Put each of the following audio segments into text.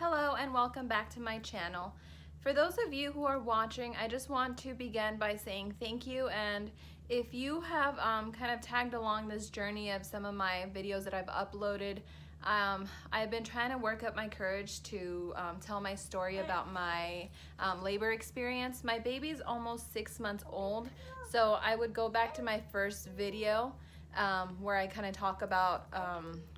Hello and welcome back to my channel. For those of you who are watching, I just want to begin by saying thank you, and if you have kind of tagged along this journey of some of my videos that I've uploaded, I've been trying to work up my courage to tell my story about my labor experience. My baby's almost 6 months old, so I would go back to my first video where I kind of talk about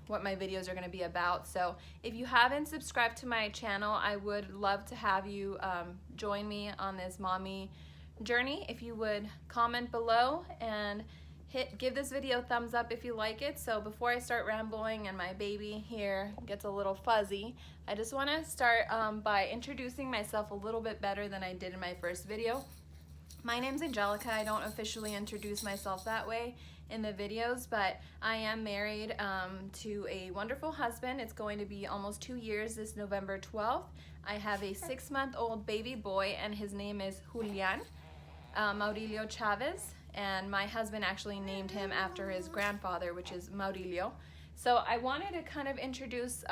what my videos are going to be about. So if you haven't subscribed to my channel, I would love to have you join me on this mommy journey. If you would comment below and give this video a thumbs up if you like it. So before I start rambling and my baby here gets a little fuzzy, I just want to start by introducing myself a little bit better than I did in my first video. My name's Angelica. I don't officially introduce myself that way in the videos, but I am married to a wonderful husband. It's going to be almost 2 years this November 12th. I have a 6-month-old baby boy, and his name is Julian Maurilio Chavez, and my husband actually named him after his grandfather, which is Maurilio. So I wanted to kind of introduce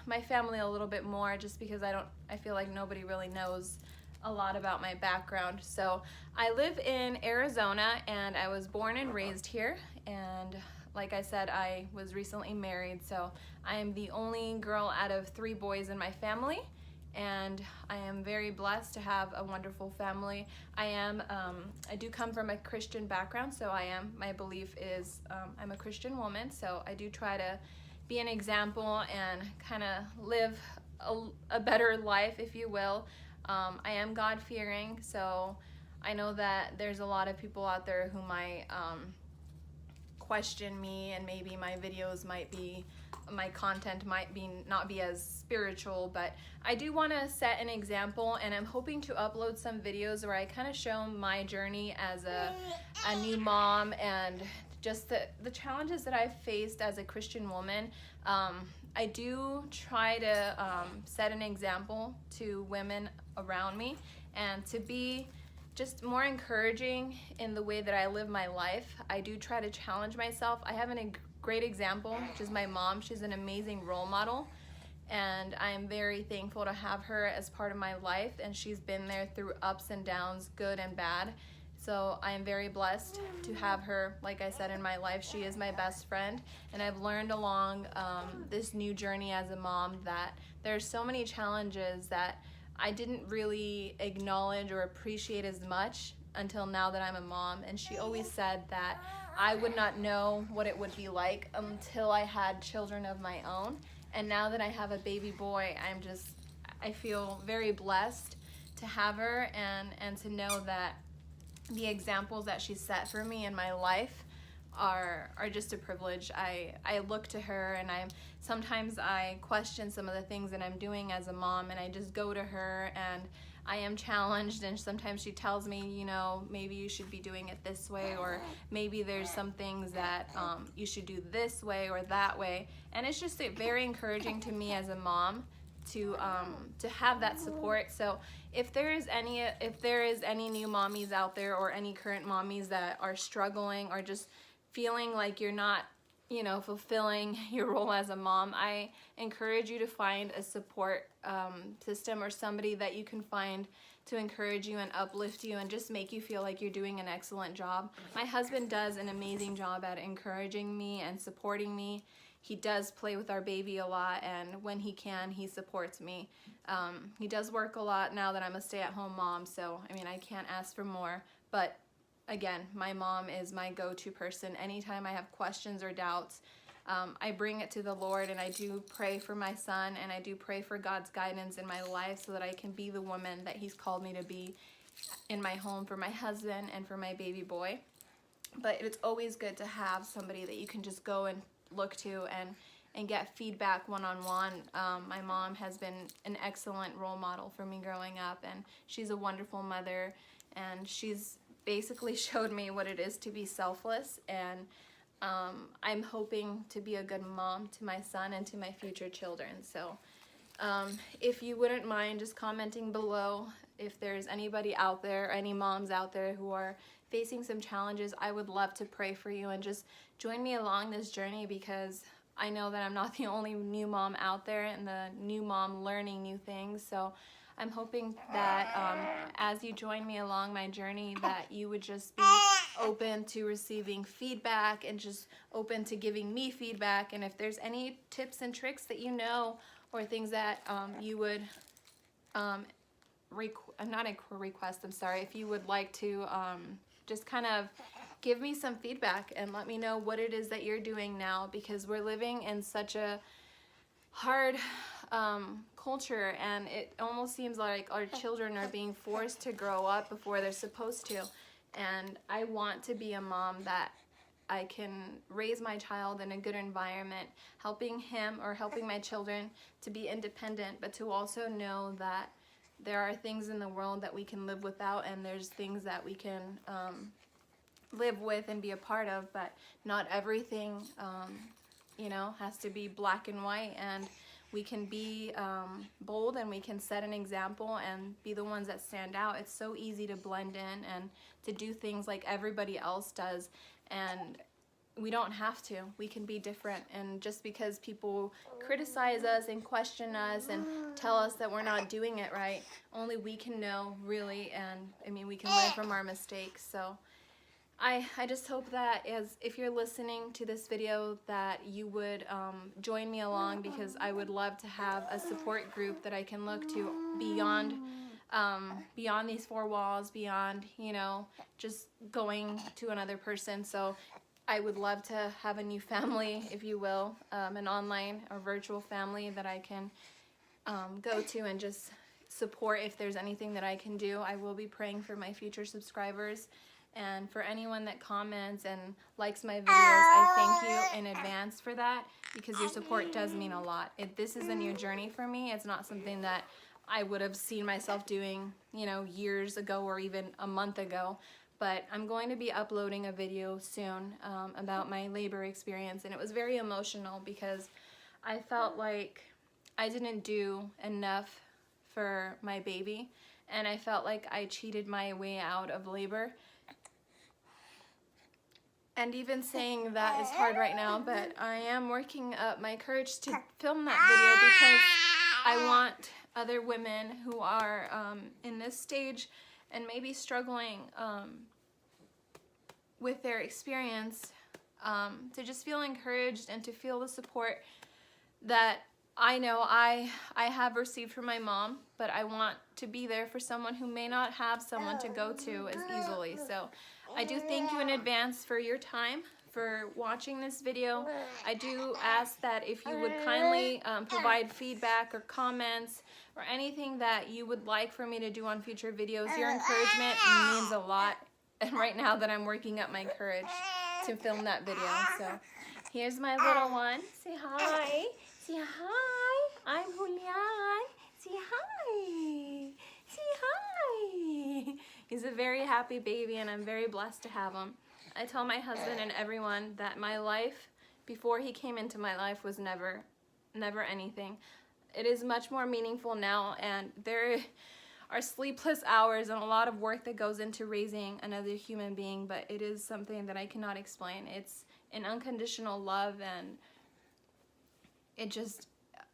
my family a little bit more, just because I feel like nobody really knows a lot about my background. So I live in Arizona, and I was born and raised here, and like I said, I was recently married, so I am the only girl out of 3 boys in my family, and I am very blessed to have a wonderful family. I do come from a Christian background, so my belief is I'm a Christian woman, so I do try to be an example and kind of live a better life, if you will. I am God-fearing, so I know that there's a lot of people out there who might question me, and maybe my videos my content might not be as spiritual, but I do want to set an example, and I'm hoping to upload some videos where I kind of show my journey as a new mom, and just the challenges that I've faced as a Christian woman. I do try to set an example to women around me, and to be just more encouraging in the way that I live my life. I do try to challenge myself. I have a great example, which is my mom. She's an amazing role model, and I'm very thankful to have her as part of my life, and she's been there through ups and downs, good and bad. So I am very blessed to have her, like I said, in my life. She is my best friend, and I've learned along this new journey as a mom that there's so many challenges that I didn't really acknowledge or appreciate as much until now that I'm a mom. And she always said that I would not know what it would be like until I had children of my own. And now that I have a baby boy, I feel very blessed to have her, and to know that the examples that she set for me in my life are just a privilege. I look to her, and sometimes I question some of the things that I'm doing as a mom, and I just go to her and I am challenged, and sometimes she tells me, you know, maybe you should be doing it this way, or maybe there's some things that you should do this way or that way. And it's just very encouraging to me as a mom to have that support. So if there is any new mommies out there, or any current mommies that are struggling or just feeling like you're not, you know, fulfilling your role as a mom, I encourage you to find a support system, or somebody that you can find to encourage you and uplift you and just make you feel like you're doing an excellent job. My husband does an amazing job at encouraging me and supporting me. He does play with our baby a lot, and when he can, he supports me. He does work a lot now that I'm a stay-at-home mom, so I mean, I can't ask for more. But again, my mom is my go-to person. Anytime I have questions or doubts, I bring it to the Lord, and I do pray for my son, and I do pray for God's guidance in my life so that I can be the woman that He's called me to be in my home for my husband and for my baby boy. But it's always good to have somebody that you can just go and look to and get feedback one-on-one. My mom has been an excellent role model for me growing up, and she's a wonderful mother, and she's basically showed me what it is to be selfless, and I'm hoping to be a good mom to my son and to my future children. So if you wouldn't mind just commenting below if there's anybody out there, any moms out there who are facing some challenges, I would love to pray for you, and just join me along this journey, because I know that I'm not the only new mom out there and the new mom learning new things. So I'm hoping that as you join me along my journey, that you would just be open to receiving feedback and just open to giving me feedback. And if there's any tips and tricks that you know, or things that you would if you would like to just kind of give me some feedback and let me know what it is that you're doing now, because we're living in such a hard culture, and it almost seems like our children are being forced to grow up before they're supposed to. And I want to be a mom that I can raise my child in a good environment, helping him or helping my children to be independent, but to also know that there are things in the world that we can live without, and there's things that we can live with and be a part of, but not everything you know, has to be black and white. And we can be bold, and we can set an example and be the ones that stand out. It's so easy to blend in and to do things like everybody else does, and we don't have to. We can be different. And just because people criticize us and question us and tell us that we're not doing it right, only we can know, really. And I mean, we can learn from our mistakes. So I just hope that if you're listening to this video, that you would join me along, because I would love to have a support group that I can look to beyond these four walls, beyond, you know, just going to another person. So I would love to have a new family, if you will, an online or virtual family that I can go to and just support if there's anything that I can do. I will be praying for my future subscribers. And for anyone that comments and likes my videos, I thank you in advance for that, because your support does mean a lot. If this is a new journey for me, it's not something that I would have seen myself doing, you know, years ago or even a month ago. But I'm going to be uploading a video soon about my labor experience, and it was very emotional because I felt like I didn't do enough for my baby, and I felt like I cheated my way out of labor. And even saying that is hard right now, but I am working up my courage to film that video, because I want other women who are in this stage and maybe struggling with their experience to just feel encouraged and to feel the support that I know I have received from my mom, but I want to be there for someone who may not have someone to go to as easily. So I do thank you in advance for your time, for watching this video. I do ask that if you would kindly provide feedback or comments or anything that you would like for me to do on future videos. Your encouragement means a lot, and right now that I'm working up my courage to film that video. So here's my little one. Say hi. Say hi. I'm Julian. Say hi. Say hi. He's a very happy baby, and I'm very blessed to have him. I tell my husband and everyone that my life before he came into my life was never anything. It is much more meaningful now, and there are sleepless hours and a lot of work that goes into raising another human being, but it is something that I cannot explain. It's an unconditional love, and it just,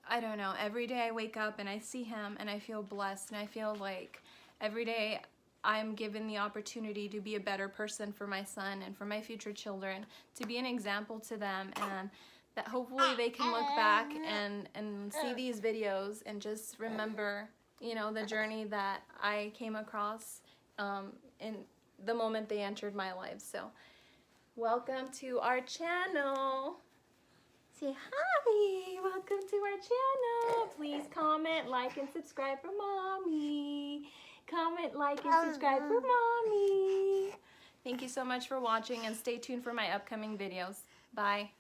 I don't know, every day I wake up and I see him and I feel blessed, and I feel like every day I'm given the opportunity to be a better person for my son and for my future children, to be an example to them, and that hopefully they can look back and see these videos and just remember, you know, the journey that I came across in the moment they entered my life. So welcome to our channel. Say hi. Welcome to our channel. Please comment, like, and subscribe for Mommy. Comment, like, and subscribe for Mommy. Thank you so much for watching, and stay tuned for my upcoming videos. Bye.